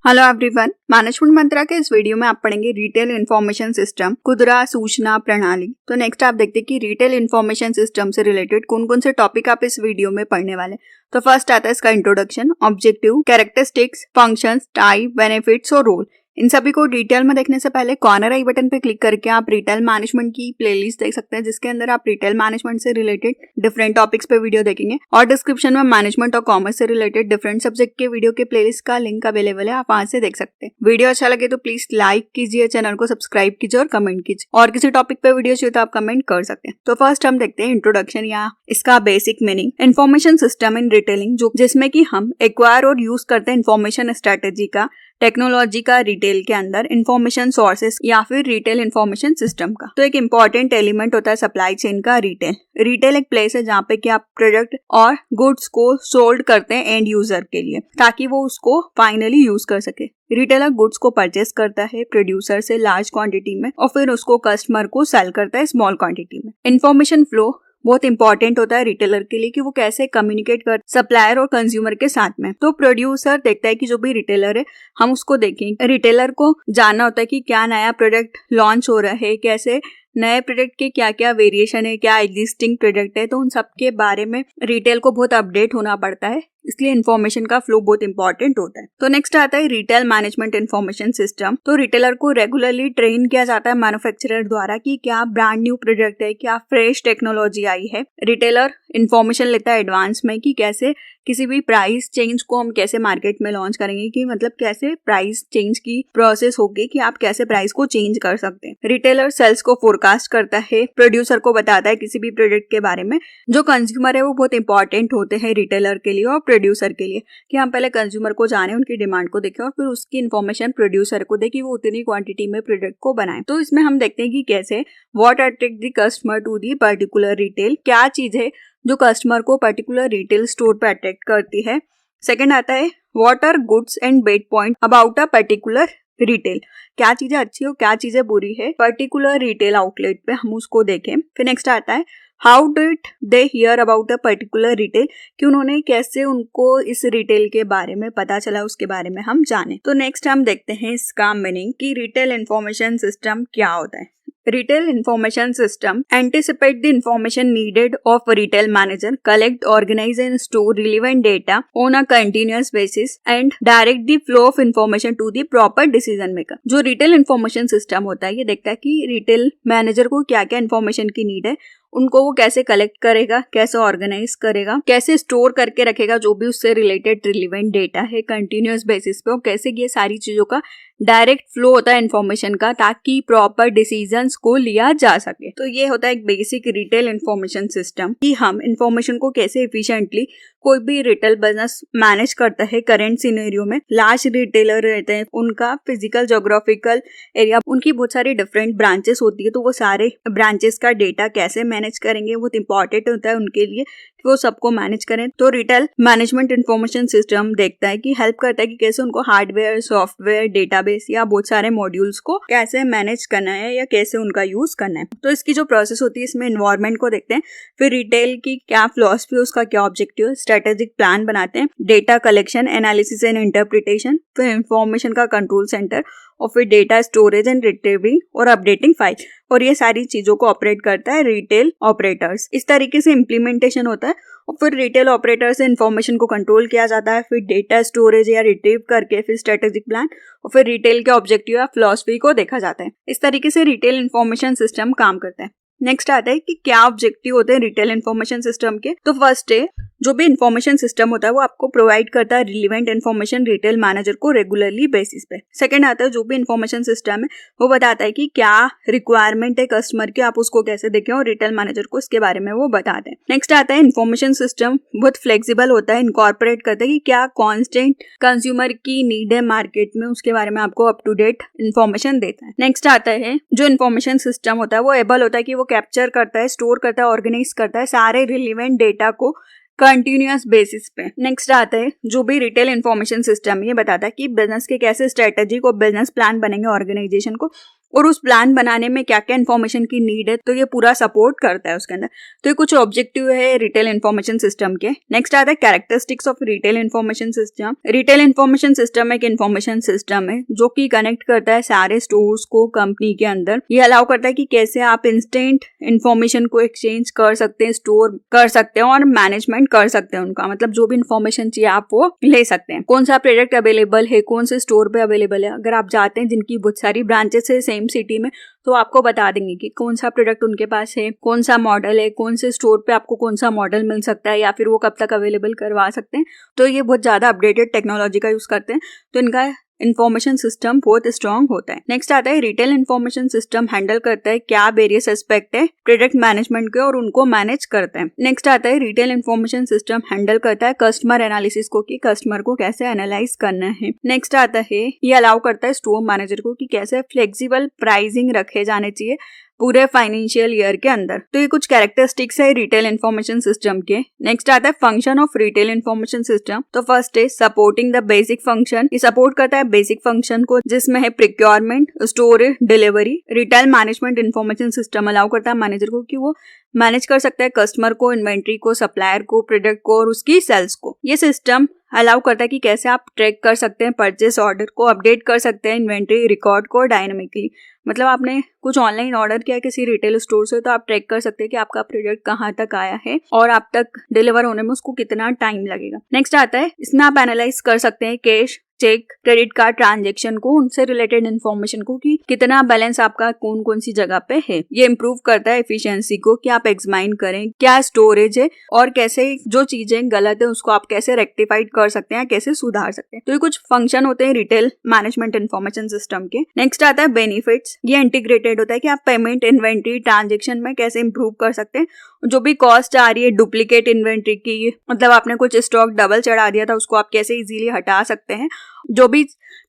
Hello everyone, management मंत्रा के इस video में आप पढ़ेंगे रिटेल इंफॉर्मेशन सिस्टम, खुदरा सूचना प्रणाली। तो नेक्स्ट आप देखते हैं कि रिटेल इंफॉर्मेशन सिस्टम से रिलेटेड कौन कौन से टॉपिक आप इस वीडियो में पढ़ने वाले। तो फर्स्ट आता है इसका introduction, objective, characteristics, functions, type, benefits और रोल। इन सभी को डिटेल में देखने से पहले कॉर्नर आई बटन पे क्लिक करके आप रिटेल मैनेजमेंट की प्लेलिस्ट देख सकते हैं, जिसके अंदर आप रिटेल मैनेजमेंट से रिलेटेड डिफरेंट टॉपिक्स पे वीडियो देखेंगे। और डिस्क्रिप्शन में मैनेजमेंट और कॉमर्स से रिलेटेड डिफरेंट सब्जेक्ट के वीडियो के प्लेलिस्ट का लिंक अवेलेबल है, आप वहां से देख सकते हैं। वीडियो अच्छा लगे तो प्लीज लाइक कीजिए, चैनल को सब्सक्राइब कीजिए और कमेंट कीजिए। और किसी टॉपिक पे वीडियो चाहिए तो आप कमेंट कर सकते हैं। तो फर्स्ट हम देखते हैं इंट्रोडक्शन या इसका basic meaning. Information system in retailing, जिसमें कि हम एक्वायर और यूज करते हैं इंफॉर्मेशन स्ट्रेटेजी का, टेक्नोलॉजी का रिटेल के अंदर, इंफॉर्मेशन सोर्सेस या फिर रिटेल इंफॉर्मेशन सिस्टम का। तो एक इंपॉर्टेंट एलिमेंट होता है सप्लाई चेन का रिटेल। रिटेल एक प्लेस है जहाँ पे कि आप प्रोडक्ट और गुड्स को सोल्ड करते हैं एंड यूजर के लिए, ताकि वो उसको फाइनली यूज कर सके। रिटेलर गुड्स को परचेस करता है प्रोड्यूसर से लार्ज क्वांटिटी में और फिर उसको कस्टमर को सेल करता है स्मॉल क्वांटिटी में। इंफॉर्मेशन फ्लो बहुत इंपॉर्टेंट होता है रिटेलर के लिए कि वो कैसे कम्युनिकेट कर सप्लायर और कंज्यूमर के साथ में। तो प्रोड्यूसर देखता है कि जो भी रिटेलर है हम उसको देखें। रिटेलर को जानना होता है कि क्या नया प्रोडक्ट लॉन्च हो रहा है, कैसे नए प्रोडक्ट के क्या क्या वेरिएशन है, क्या एग्जिस्टिंग प्रोडक्ट है। तो उन सब के बारे में रिटेल को बहुत अपडेट होना पड़ता है, इसलिए इन्फॉर्मेशन का फ्लो बहुत इंपॉर्टेंट होता है। तो नेक्स्ट आता है रिटेल मैनेजमेंट इन्फॉर्मेशन सिस्टम। तो रिटेलर को रेगुलरली ट्रेन किया जाता है मैन्युफैक्चरर द्वारा कि क्या ब्रांड न्यू प्रोडक्ट है, क्या फ्रेश टेक्नोलॉजी आई है। रिटेलर इन्फॉर्मेशन लेता है एडवांस में कि कैसे किसी भी प्राइस चेंज को हम कैसे मार्केट में लॉन्च करेंगे, कि मतलब कैसे प्राइस चेंज की प्रोसेस होगी कि आप कैसे प्राइस को चेंज कर सकते हैं। रिटेलर सेल्स को फोरकास्ट करता है, प्रोड्यूसर को बताता है किसी भी प्रोडक्ट के बारे में। जो कंज्यूमर है वो बहुत इंपॉर्टेंट होते हैं रिटेलर के लिए और प्रोड्यूसर के लिए, कि हम पहले कंज्यूमर को जाने, उनकी डिमांड को देखें और फिर उसकी इन्फॉर्मेशन प्रोड्यूसर को दे कि वो उतनी क्वांटिटी में प्रोडक्ट को बनाए। तो इसमें हम देखते हैं कि कैसे what attract the customer to the particular retail, क्या चीज है जो कस्टमर को पर्टिकुलर रिटेल स्टोर पे अट्रैक्ट करती है। सेकंड आता है what are goods and bad point about a particular retail, क्या चीजें अच्छी हो क्या चीजें बुरी है पर्टिकुलर रिटेल आउटलेट पे, हम उसको देखें। फिर नेक्स्ट आता है how did they hear about a particular retail, कि उन्होंने कैसे उनको इस रिटेल के बारे में पता चला, उसके बारे में हम जाने। तो नेक्स्ट हम देखते हैं इसका मीनिंग कि रिटेल इंफॉर्मेशन सिस्टम क्या होता है। Retail information system anticipate the information needed of a retail manager, collect, organize and store relevant data on a continuous basis and direct the flow of information to the proper decision maker। जो retail information system होता है ये देखता है कि retail manager को क्या क्या इंफॉर्मेशन की नीड है, उनको वो कैसे कलेक्ट करेगा, कैसे ऑर्गेनाइज करेगा, कैसे स्टोर करके रखेगा जो भी उससे रिलेटेड रिलेवेंट डेटा है कंटिन्यूअस बेसिस पे, और कैसे ये सारी चीजों का डायरेक्ट फ्लो होता है इन्फॉर्मेशन का, ताकि प्रॉपर डिसीजंस को लिया जा सके। तो ये होता है एक बेसिक रिटेल इंफॉर्मेशन सिस्टम, कि हम इंफॉर्मेशन को कैसे एफिशिएंटली कोई भी रिटेल बिजनेस मैनेज करता है। करेंट सिनेरियो में लार्ज रिटेलर रहते हैं, उनका फिजिकल ज्योग्राफिकल एरिया, उनकी बहुत सारी डिफरेंट ब्रांचेस होती है, तो वो सारे ब्रांचेस का डेटा कैसे मैनेज करेंगे बहुत इंपॉर्टेंट होता है उनके लिए कि वो सबको मैनेज करें। तो रिटेल मैनेजमेंट इंफॉर्मेशन सिस्टम देखता है कि हेल्प करता है कि कैसे उनको हार्डवेयर, सॉफ्टवेयर, डेटाबेस या बहुत सारे मॉड्यूल्स को कैसे मैनेज करना है या कैसे उनका यूज करना है। तो इसकी जो प्रोसेस होती है इसमें एनवायरनमेंट को देखते हैं, फिर रिटेल की क्या फिलॉसफी, उसका क्या ऑब्जेक्टिव, स्ट्रेटेजिक प्लान बनाते हैं, data collection, analysis and interpretation, फिर इंफॉर्मेशन का कंट्रोल सेंटर, और फिर डेटा स्टोरेज एंड रिट्रीविंग और अपडेटिंग फाइल, और ये सारी चीजों को ऑपरेट करता है रिटेल ऑपरेटर्स। इस तरीके से इम्प्लीमेंटेशन होता है और फिर रिटेल ऑपरेटर से इंफॉर्मेशन को कंट्रोल किया जाता है, फिर डेटा स्टोरेज या रिट्रीव करके फिर स्ट्रेटेजिक प्लान और फिर रिटेल के ऑब्जेक्टिव या फिलॉसफी को देखा जाता है। इस तरीके से रिटेल इंफॉर्मेशन सिस्टम काम करता है। नेक्स्ट आता है कि क्या ऑब्जेक्टिव होते हैं रिटेल इंफॉर्मेशन सिस्टम के। तो फर्स्ट है जो भी इंफॉर्मेशन सिस्टम होता है वो आपको प्रोवाइड करता है रिलेवेंट इंफॉर्मेशन रिटेल मैनेजर को रेगुलरली बेसिस पे। सेकंड आता है जो भी इंफॉर्मेशन सिस्टम है वो बताता है कि क्या रिक्वायरमेंट है कस्टमर की, आप उसको कैसे देखें, और रिटेल मैनेजर को इसके बारे में वो बताते हैं। नेक्स्ट आता है इंफॉर्मेशन सिस्टम बहुत फ्लेक्सिबल होता है, इनकॉर्पोरेट करता है कि क्या कॉन्स्टेंट कंज्यूमर की नीड है मार्केट में, उसके बारे में आपको अप टू डेट इन्फॉर्मेशन देता है। नेक्स्ट आता है जो इंफॉर्मेशन सिस्टम होता है वो एबल होता है कि वो कैप्चर करता है, स्टोर करता है, ऑर्गेनाइज करता है सारे रिलेवेंट डेटा को कंटिन्यूअस बेसिस पे। नेक्स्ट आता है जो भी रिटेल इंफॉर्मेशन सिस्टम ये बताता है कि बिजनेस के कैसे स्ट्रेटेजी को बिजनेस प्लान बनेंगे ऑर्गेनाइजेशन को, और उस प्लान बनाने में क्या क्या इन्फॉर्मेशन की नीड है, तो ये पूरा सपोर्ट करता है उसके अंदर। तो ये कुछ ऑब्जेक्टिव है रिटेल इन्फॉर्मेशन सिस्टम के। नेक्स्ट आता है characteristics of retail information system. Retail information system एक इन्फॉर्मेशन सिस्टम है जो कि कनेक्ट करता है सारे स्टोर्स को कंपनी के अंदर। ये अलाउ करता है कि कैसे आप इंस्टेंट इन्फॉर्मेशन को एक्सचेंज कर सकते हैं, स्टोर कर सकते हैं और मैनेजमेंट कर सकते हैं उनका, मतलब जो भी इन्फॉर्मेशन चाहिए आप वो ले सकते हैं। कौन सा प्रोडक्ट अवेलेबल है, कौन से स्टोर पे अवेलेबल है, अगर आप जाते हैं जिनकी बहुत सारी ब्रांचेस है सेम सिटी में, तो आपको बता देंगे कि कौन सा प्रोडक्ट उनके पास है, कौन सा मॉडल है, कौन से स्टोर पे आपको कौन सा मॉडल मिल सकता है या फिर वो कब तक अवेलेबल करवा सकते हैं। तो ये बहुत ज़्यादा अपडेटेड टेक्नोलॉजी का यूज़ करते हैं, तो इनका इन्फॉर्मेशन सिस्टम बहुत स्ट्रांग होता है। नेक्स्ट आता है रिटेल इन्फॉर्मेशन सिस्टम हैंडल करता है क्या वेरियस एस्पेक्ट है प्रोडक्ट मैनेजमेंट के और उनको मैनेज करता है। नेक्स्ट आता है रिटेल इन्फॉर्मेशन सिस्टम हैंडल करता है कस्टमर एनालिसिस को, कि कस्टमर को कैसे एनालाइज करना है। नेक्स्ट आता है ये अलाउ करता है स्टोर मैनेजर को कि कैसे फ्लेक्सिबल प्राइसिंग रखे जाने चाहिए पूरे फाइनेंशियल ईयर के अंदर। तो ये कुछ कैरेक्टरिस्टिक्स है रिटेल इन्फॉर्मेशन सिस्टम के। नेक्स्ट आता है function of retail information system. तो फर्स्ट है सपोर्टिंग द बेसिक फंक्शन। ये सपोर्ट करता है बेसिक फंक्शन को जिसमें है procurement, storage, delivery. Retail management information system allow करता है मैनेजर को कि वो मैनेज कर सकता है कस्टमर को, इन्वेंट्री को, सप्लायर को, प्रोडक्ट को और उसकी सेल्स को। ये सिस्टम अलाउ करता है कि कैसे आप ट्रैक कर सकते हैं परचेस ऑर्डर को, अपडेट कर सकते हैं इन्वेंट्री रिकॉर्ड को डायनामिकली। मतलब आपने कुछ ऑनलाइन ऑर्डर किया किसी रिटेल स्टोर से, तो आप ट्रैक कर सकते हैं कि आपका प्रोडक्ट कहाँ तक आया है और आप तक डिलीवर होने में उसको कितना टाइम लगेगा। नेक्स्ट आता है इसमें आप एनालाइज कर सकते हैं cash, cheque, credit card transaction को, उनसे रिलेटेड इन्फॉर्मेशन को कि कितना बैलेंस आपका कौन कौन सी जगह पे है। ये इंप्रूव करता है एफिशिएंसी को कि आप एग्जामाइन करें क्या स्टोरेज है और कैसे जो चीजें गलत है उसको आप कैसे रेक्टिफाइड कर सकते हैं, कैसे सुधार सकते हैं। तो ये कुछ फंक्शन होते हैं रिटेल मैनेजमेंट इन्फॉर्मेशन सिस्टम के। नेक्स्ट आता है बेनिफिट्स। ये इंटीग्रेटेड होता है कि आप पेमेंट, इन्वेंट्री, ट्रांजेक्शन में कैसे इंप्रूव कर सकते हैं। जो भी कॉस्ट आ रही है डुप्लीकेट इन्वेंट्री की, मतलब आपने कुछ स्टॉक डबल चढ़ा दिया था, उसको आप कैसे इजीली हटा सकते हैं। जो भी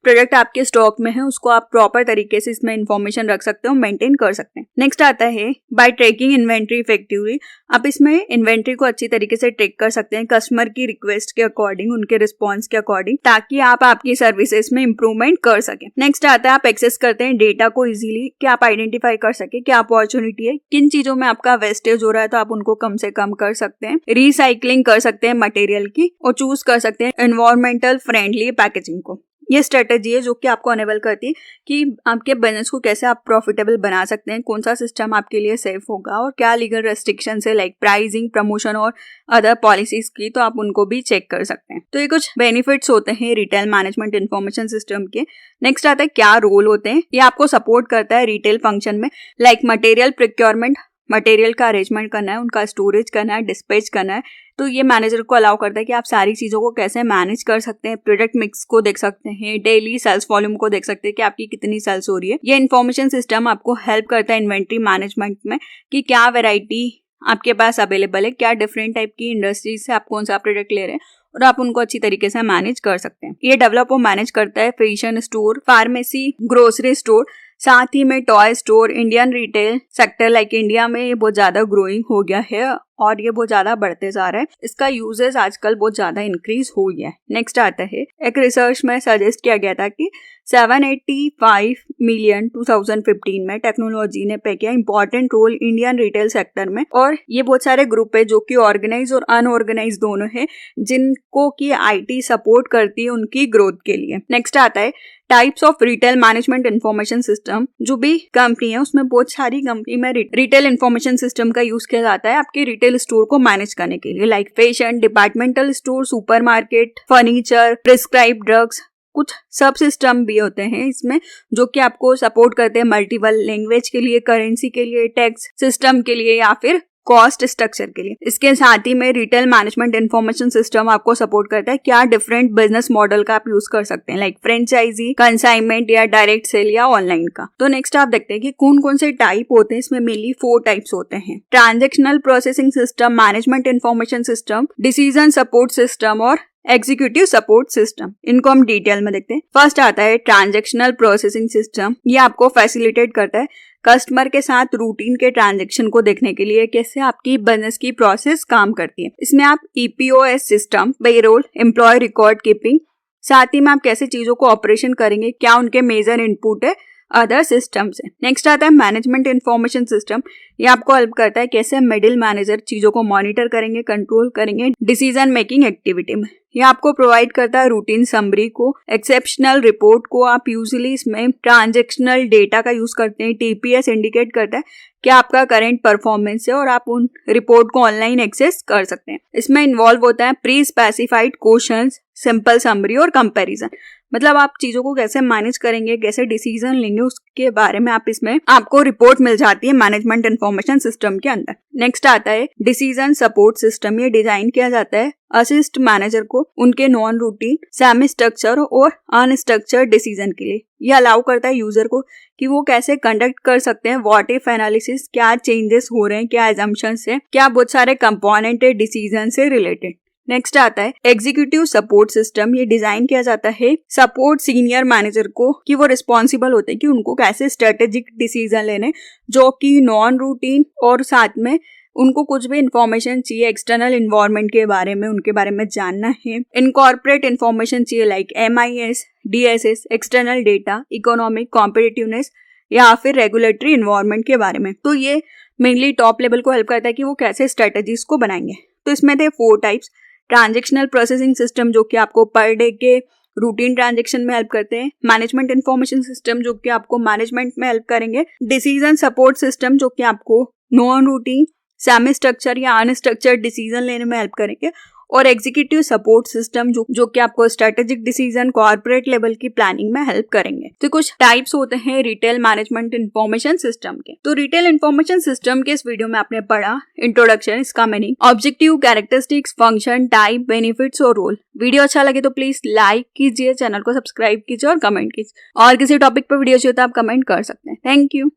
प्रोडक्ट आपके स्टॉक में है उसको आप प्रॉपर तरीके से इसमें इंफॉर्मेशन रख सकते हो, मेंटेन कर सकते हैं। नेक्स्ट आता है बाय ट्रैकिंग इन्वेंट्री इफेक्टिवली। आप इसमें इन्वेंट्री को अच्छी तरीके से ट्रैक कर सकते हैं कस्टमर की रिक्वेस्ट के अकॉर्डिंग, उनके रिस्पॉन्स के अकॉर्डिंग, ताकि आप आपकी सर्विसेज में इंप्रूवमेंट कर सकें। नेक्स्ट आता है आप एक्सेस करते हैं डेटा को इजीली, कि आप आइडेंटिफाई कर सके क्या अपॉर्चुनिटी है, किन चीजों में आपका वेस्टेज हो रहा है तो आप उनको कम से कम कर सकते हैं। रिसाइकलिंग कर सकते हैं मटेरियल की और चूज कर सकते हैं एनवायरमेंटल फ्रेंडली पैकेजिंग को। ये स्ट्रेटेजी है जो कि आपको अनेबल करती है कि आपके बिजनेस को कैसे आप प्रॉफिटेबल बना सकते हैं, कौन सा सिस्टम आपके लिए सेफ होगा और क्या लीगल रेस्ट्रिक्शन है लाइक प्राइसिंग, प्रमोशन और अदर पॉलिसीज की, तो आप उनको भी चेक कर सकते हैं। तो ये कुछ बेनिफिट्स होते हैं रिटेल मैनेजमेंट इन्फॉर्मेशन सिस्टम के। नेक्स्ट आता है क्या रोल होते हैं। ये आपको सपोर्ट करता है रिटेल फंक्शन में, लाइक मटेरियल प्रोक्योरमेंट, मटेरियल का अरेंजमेंट करना है, उनका स्टोरेज करना है, डिस्पैच करना है। तो ये मैनेजर को अलाउ करता है कि आप सारी चीज़ों को कैसे मैनेज कर सकते हैं। प्रोडक्ट मिक्स को देख सकते हैं, डेली सेल्स वॉल्यूम को देख सकते हैं कि आपकी कितनी सेल्स हो रही है। ये इन्फॉर्मेशन सिस्टम आपको हेल्प करता है इन्वेंट्री मैनेजमेंट में, कि क्या वेराइटी आपके पास अवेलेबल है, क्या डिफरेंट टाइप की इंडस्ट्रीज से आप कौन सा प्रोडक्ट ले रहे हैं और आप उनको अच्छी तरीके से मैनेज कर सकते हैं। ये डेवलप और मैनेज करता है fashion store, pharmacy, grocery store, साथ ही में toy store. Indian retail sector like India में ये बहुत ज्यादा ग्रोइंग हो गया है और ये बहुत ज्यादा बढ़ते जा रहा है। इसका यूजेस आजकल बहुत ज्यादा इंक्रीज हो गया है। नेक्स्ट आता है एक रिसर्च में सजेस्ट किया गया था कि 785 मिलियन 2015 में टेक्नोलॉजी ने प्ले किया important role Indian retail sector में। और ये बहुत सारे ग्रुप है जो कि ऑर्गेनाइज और अनऑर्गेनाइज दोनों है, जिनको की आईटी सपोर्ट करती है उनकी ग्रोथ के लिए। नेक्स्ट आता है types of retail management information system. जो भी कंपनी है उसमें बहुत सारी कंपनी में रिटेल इन्फॉर्मेशन सिस्टम का यूज किया जाता है आपके रिटेल स्टोर को मैनेज करने के लिए, like fashion, departmental store, supermarket, furniture, prescribe drugs. कुछ सब सिस्टम भी होते हैं इसमें जो कि आपको सपोर्ट करते हैं मल्टीपल लैंग्वेज के लिए, करेंसी के लिए, टैक्स सिस्टम के लिए या फिर कॉस्ट स्ट्रक्चर के लिए। इसके साथ ही में रिटेल मैनेजमेंट इन्फॉर्मेशन सिस्टम आपको सपोर्ट करता है क्या डिफरेंट बिजनेस मॉडल का आप यूज कर सकते हैं, लाइक फ्रेंचाइजी, कंसाइनमेंट या डायरेक्ट सेल या ऑनलाइन का। तो नेक्स्ट आप देखते हैं कि कौन कौन से टाइप होते हैं। इसमें मेनली 4 टाइप्स होते हैं, transactional processing system, management information system, decision support system और एग्जीक्यूटिव सपोर्ट सिस्टम। इनको हम डिटेल में देखते हैं। फर्स्ट आता है ट्रांजेक्शनल प्रोसेसिंग सिस्टम। ये आपको फैसिलिटेट करता है कस्टमर के साथ रूटीन के ट्रांजैक्शन को देखने के लिए कैसे आपकी बिजनेस की प्रोसेस काम करती है। इसमें आप EPOS system, payroll, employ record keeping, साथ ही में आप कैसे चीजों को ऑपरेशन करेंगे, क्या उनके मेजर इनपुट है, अदर सिस्टम से। नेक्स्ट आता है मैनेजमेंट इंफॉर्मेशन सिस्टम। ये आपको हेल्प करता है कैसे मिडिल मैनेजर चीजों को मॉनिटर करेंगे, कंट्रोल करेंगे डिसीजन मेकिंग एक्टिविटी में। ये आपको प्रोवाइड करता है रूटीन समरी को, एक्सेप्शनल रिपोर्ट को। आप यूजुअली इसमें ट्रांजेक्शनल डेटा का यूज करते हैं। टीपीएस इंडिकेट करता है कि आपका करंट परफॉर्मेंस है और आप उन रिपोर्ट को ऑनलाइन एक्सेस कर सकते हैं। इसमें इन्वॉल्व होता है pre specified questions, simple summary और कंपैरिजन। मतलब आप चीजों को कैसे मैनेज करेंगे, कैसे डिसीजन लेंगे, उसके बारे में आप इसमें आपको रिपोर्ट मिल जाती है मैनेजमेंट इंफॉर्मेशन सिस्टम के अंदर। नेक्स्ट आता है डिसीजन सपोर्ट सिस्टम। ये डिजाइन किया जाता है असिस्ट मैनेजर को उनके नॉन रूटीन, सेमी स्ट्रक्चर और अनस्ट्रक्चर्ड डिसीजन के लिए। ये अलाउ करता है यूजर को कि वो कैसे कंडक्ट कर सकते हैं व्हाट इफ एनालिसिस, क्या चेंजेस हो रहे हैं, क्या एजम्पशंस है, क्या बहुत सारे कंपोनेंट है डिसीजन से रिलेटेड। नेक्स्ट आता है एग्जीक्यूटिव सपोर्ट सिस्टम। ये डिजाइन किया जाता है सपोर्ट सीनियर मैनेजर को कि वो रिस्पॉन्सिबल होते हैं कि उनको कैसे स्ट्रेटेजिक डिसीजन लेने जो कि नॉन रूटीन, और साथ में उनको कुछ भी इंफॉर्मेशन चाहिए एक्सटर्नल इन्वायरमेंट के बारे में, उनके बारे में जानना है। इनकॉर्पोरेट इन्फॉर्मेशन चाहिए like MIS, DSS, external data, economic, competitiveness या फिर रेगुलेटरी इन्वायरमेंट के बारे में। तो ये मेनली टॉप लेवल को हेल्प करता है कि वो कैसे स्ट्रेटेजीज को बनाएंगे। तो इसमें थे 4 टाइप्स। ट्रांजेक्शनल प्रोसेसिंग सिस्टम जो कि आपको पर डे के रूटीन ट्रांजेक्शन में हेल्प करते हैं। मैनेजमेंट इंफॉर्मेशन सिस्टम जो कि आपको मैनेजमेंट में हेल्प करेंगे। डिसीजन सपोर्ट सिस्टम जो कि आपको नॉन रूटीन, सेमी स्ट्रक्चर या अनस्ट्रक्चर्ड डिसीजन लेने में हेल्प करेंगे। और एग्जीक्यूटिव सपोर्ट सिस्टम जो कि आपको स्ट्रेटेजिक डिसीजन, कॉर्पोरेट लेवल की प्लानिंग में हेल्प करेंगे। तो कुछ टाइप्स होते हैं रिटेल मैनेजमेंट इंफॉर्मेशन सिस्टम के। तो रिटेल इंफॉर्मेशन सिस्टम के इस वीडियो में आपने पढ़ा इंट्रोडक्शन, इसका meaning, objective, characteristics, function, type, benefits और रोल। वीडियो अच्छा लगे तो प्लीज लाइक कीजिए, चैनल को सब्सक्राइब कीजिए और कमेंट कीजिए। और किसी टॉपिक पर वीडियो चाहिए तो आप कमेंट कर सकते हैं। Thank you.